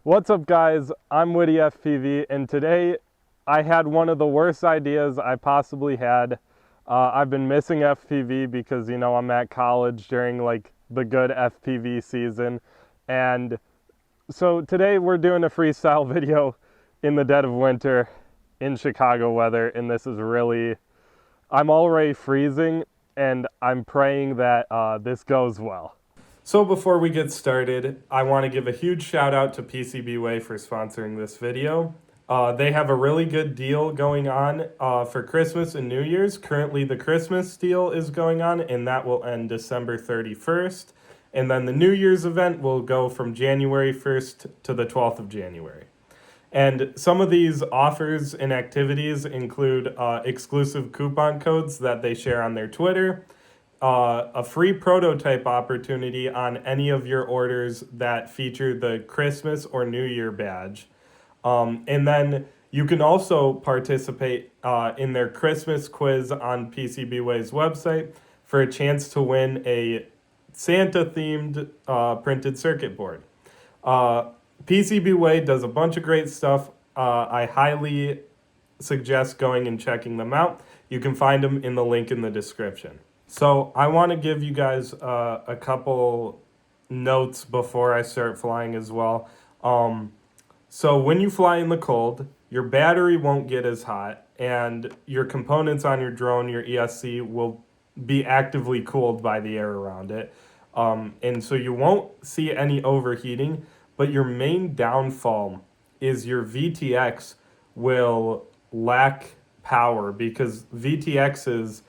What's up guys, I'm Witty FPV and today I had one of the worst ideas I possibly had. I've been missing FPV because I'm at college during like the good FPV season, and so today we're doing a freestyle video in the dead of winter in Chicago weather, and this is really, I'm already freezing and I'm praying that this goes well. So before we get started, I want to give a huge shout out to PCBWay for sponsoring this video. They have a really good deal going on for Christmas and New Year's. Currently the Christmas deal is going on and that will end December 31st. And then the New Year's event will go from January 1st to the 12th of January. And some of these offers and activities include exclusive coupon codes that they share on their Twitter, a free prototype opportunity on any of your orders that feature the Christmas or New Year badge. And then you can also participate in their Christmas quiz on PCBWay's website for a chance to win a Santa-themed printed circuit board. PCBWay does a bunch of great stuff. I highly suggest going and checking them out. You can find them in the link in the description. So I want to give you guys a couple notes before I start flying as well. So when you fly in the cold, your battery won't get as hot and your components on your drone, your ESC, will be actively cooled by the air around it. And so you won't see any overheating, but your main downfall is your VTX will lack power because VTXs,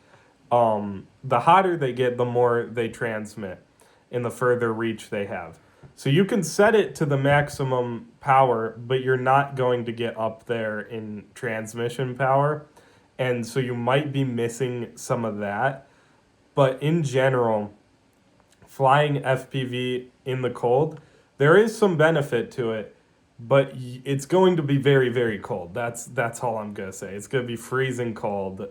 the hotter they get, the more they transmit and the further reach they have. So you can set it to the maximum power, but you're not going to get up there in transmission power. And so you might be missing some of that. But in general, flying FPV in the cold, there is some benefit to it, but it's going to be very, very cold. That's all I'm going to say. It's going to be freezing cold.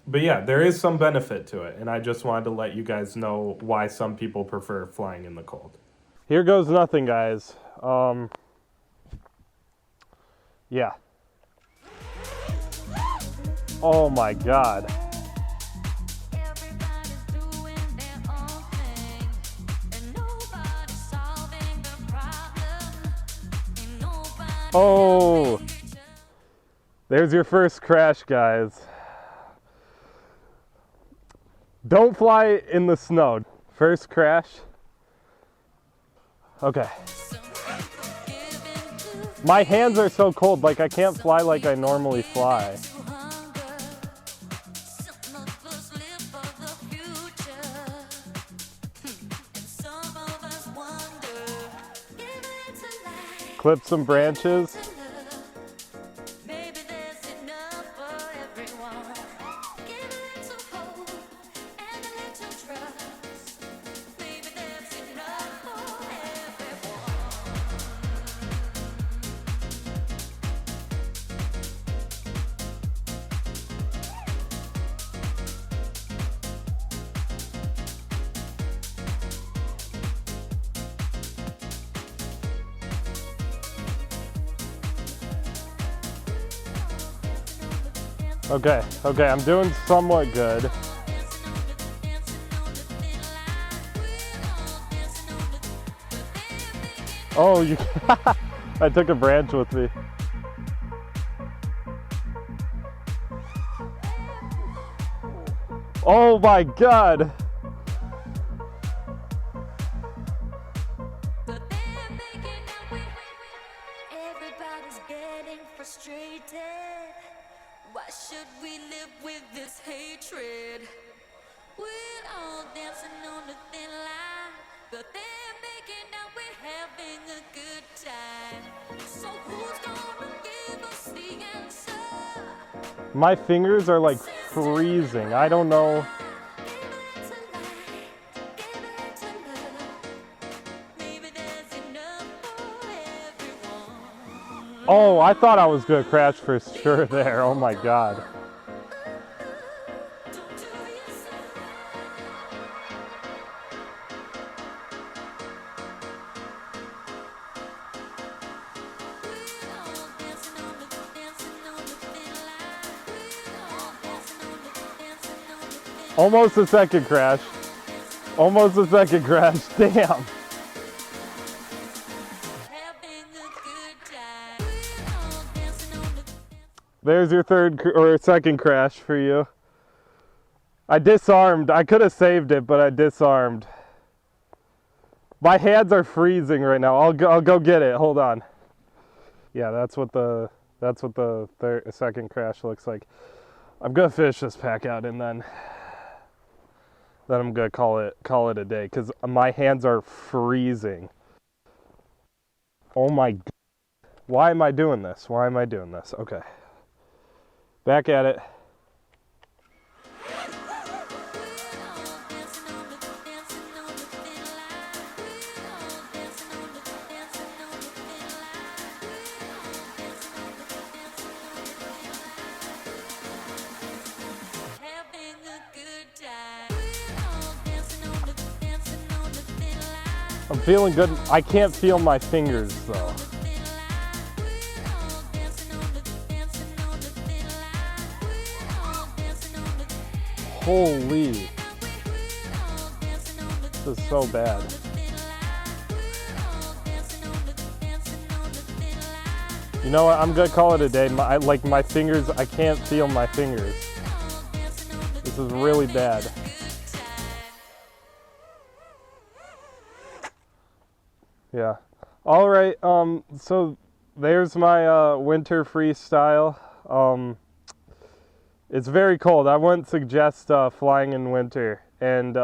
But yeah, there is some benefit to it, and I just wanted to let you guys know why some people prefer flying in the cold. Here goes nothing, guys. Yeah. Oh my God. Oh, there's your first crash, guys. Don't fly in the snow. First crash. Okay. My hands are so cold, like I can't fly like I normally fly. Clip some branches. Okay, I'm doing somewhat good. Oh, I took a branch with me. Oh my God. Everybody's getting frustrated. Why should we live with this hatred? We're all dancing on a thin line, but they're making out we're having a good time. So who's gonna give us the answer? My fingers are like freezing. I don't know. Oh, I thought I was gonna crash for sure there. Oh my God. Almost a second crash. Almost a second crash. Damn. Having a good time. We're all dancing on the There's your third or second crash for you. I disarmed. I could have saved it, but I disarmed. My hands are freezing right now. I'll go get it. Hold on. Yeah, that's what the second crash looks like. I'm gonna finish this pack out and then I'm gonna call it a day because my hands are freezing. Oh my God. Why am I doing this? Why am I doing this? Okay. Back at it. I'm feeling good. I can't feel my fingers though. Holy. This is so bad. You know what? I'm gonna call it a day. My fingers, I can't feel my fingers. This is really bad. Yeah. All right. So there's my winter freestyle. It's very cold. I wouldn't suggest flying in winter. And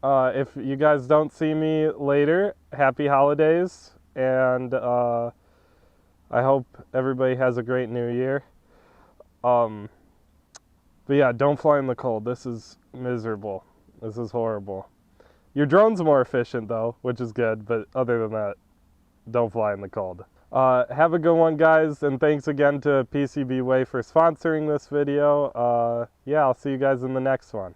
if you guys don't see me later, happy holidays. And I hope everybody has a great new year. But yeah, don't fly in the cold. This is miserable. This is horrible. Your drone's more efficient though, which is good, but other than that, don't fly in the cold. Have a good one, guys, and thanks again to PCBWay for sponsoring this video. Yeah, I'll see you guys in the next one.